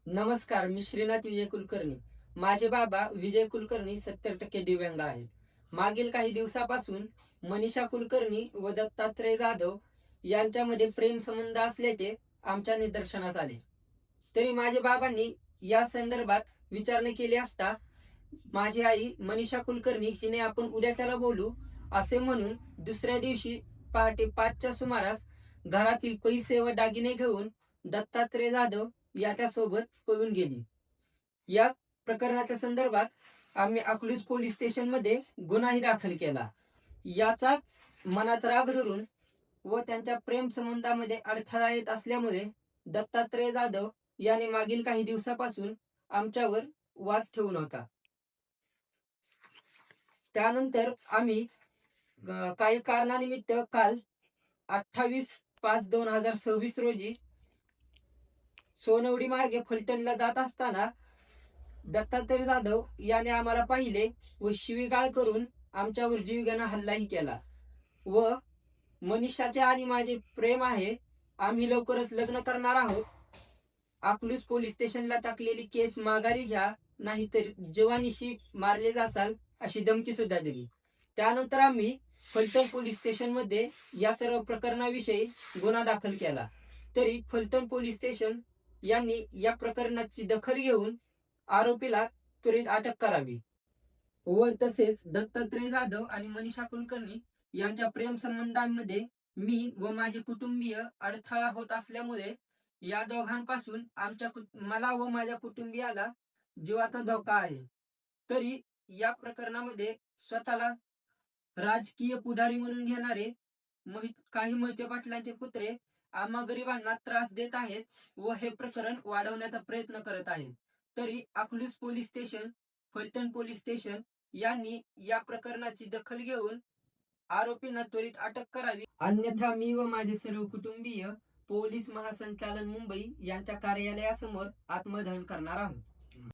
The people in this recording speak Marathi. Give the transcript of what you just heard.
नमस्कार, मी श्रीनाथ विजय कुलकर्णी. माझे बाबा विजय कुलकर्णी 70% दिव्यांग आहेत. मागील काही दिवसापासून मनीषा कुलकर्णी व दत्तात्रय जाधव यांच्यामध्ये प्रेम संबंध असल्याचे आमच्या निदर्शनास आले. तरी माझ्या बाबांनी या संदर्भात विचारणा केली असता माझी आई मनीषा कुलकर्णी हिने आपण उद्या त्याला बोलू असे म्हणून दुसऱ्या दिवशी पहाटे 5च्या सुमारास घरातील पैसे व दागिने घेऊन दत्तात्रय जाधव याच्यासोबत पळून गेली. या प्रकरणाच्या संदर्भात आम्ही अकलूज पोलीस स्टेशन मध्ये गुन्हाही दाखल केला. याचाच मनात राग धरून व त्यांच्या प्रेम संबंधामध्ये अडथळा येत असल्यामुळे दत्तात्रय जाधव याने मागील काही दिवसापासून आमच्यावर वास ठेवून होता. त्यानंतर आम्ही काही कारणानिमित्त काल 28/5/2026 रोजी सोनवडी मार्गे फलटणला जात असताना दत्तात्रय जाधव याने आम्हाला पाहिले व शिवीगाळ करून आमच्यावर जीवघेणा हल्लाही केला व मनीषाचे आणि माझे प्रेम आहे, आम्ही लवकरच लग्न करणार आहोत, अकलूज पोलीस स्टेशनला टाकलेली केस माघारी घ्या नाहीतर जीवानीशी मारले जाचाल अशी धमकी सुद्धा दिली. त्यानंतर आम्ही फलटण पोलीस स्टेशन मध्ये या सर्व प्रकरणाविषयी गुन्हा दाखल केला. तरी फलटण पोलीस स्टेशन यांनी या प्रकरणाची दखल घेऊन आरोपीला त्वरित अटक करावी व तसेच दत्तात्रय जाधव आणि मनीषा कुलकर्णी यांच्या प्रेम संबंधांमध्ये मी व माझे कुटुंबीय अडथळा होत असल्यामुळे या दोघांपासून मला व माझ्या कुटुंबियाला जीवाचा धोका आहे. तरी या प्रकरणामध्ये स्वतःला राजकीय पुढारी म्हणून घेणारे काही मोहिते पाटलांचे पुत्रे आम्हा गरिबांना त्रास देत आहेत व हे प्रकरण वाढवण्याचा प्रयत्न करत आहेत. तरी Akluj police station, Phaltan police station यांनी या प्रकरणाची दखल घेऊन आरोपींना त्वरित अटक करावी, अन्यथा मी व माझे सर्व कुटुंबीय पोलीस महासंचालन मुंबई यांच्या कार्यालयासमोर आत्मदहन करणार आहोत.